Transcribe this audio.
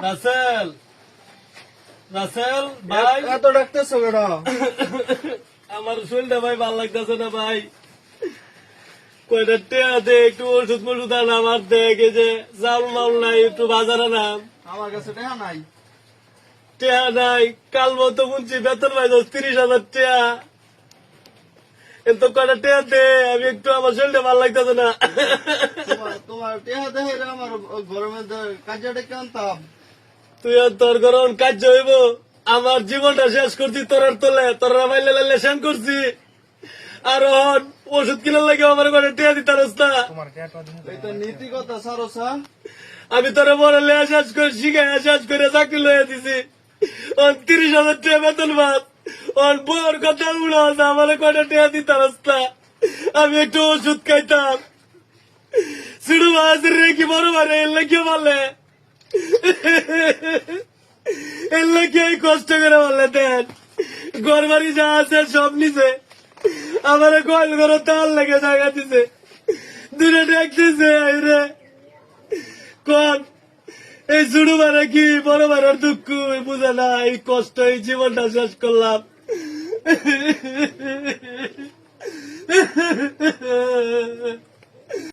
রাসেল রাসেল ভাই এত ডাকতেছো কেন? আমার শরীরটা ভাই ভালো লাগতেছে না ভাই। কয়টা টেয়া দে, একটু ওষুধ মষুধ আন আমার, দেখ এই যে চাল মাল নাই, একটু বাজারে নাম। আমার কাছে টাকা নাই। টেয়া নাই, কাল মতো শুনছি বেতন পাই 30,000 টেয়া। এত কয়টা টেয়া দে, আমি একটু, আমার শরীরটা ভালো লাগতেছে না। তোমার টাকা দেখে আমার গরমের কাজে ডেকে আনতাম। তুই আর তোর গরম কার্য হইব, আমার জীবনটা শেষ করছি তোর তোলে, তোর মাইলে লাইলে শেষ করছি। আর ওষুধ কিনার লাগে আমার ঘরে টিয়া দিতে রাস্তা। এটা নীতি কথা সারসা। আমি তোর বড় লেয়া শেষ করে শিখাই শেষ করে চাকরি লইয়া দিছি। 30,000 টাকা বেতন ভাত, ওর বউর কথা উড়া আমার কয়টা টিয়া দিতে রাস্তা। আমি একটু ওষুধ খাইতাম, সিঁড়ু মাছ রে কি বড় মারে এলে কি বলে, এলে কি কষ্ট করে বলে দেন। ঘর বাড়ি যা আছে সব নিছে, আমার গোয়াল ঘর তাল লেগে জায়গা দিছে, দূরে ডাকতেছে রে। কোন এই শুরু মারা কি বড় মারার দুঃখ বুঝে না, এই কষ্ট, এই জীবনটা শেষ করলাম।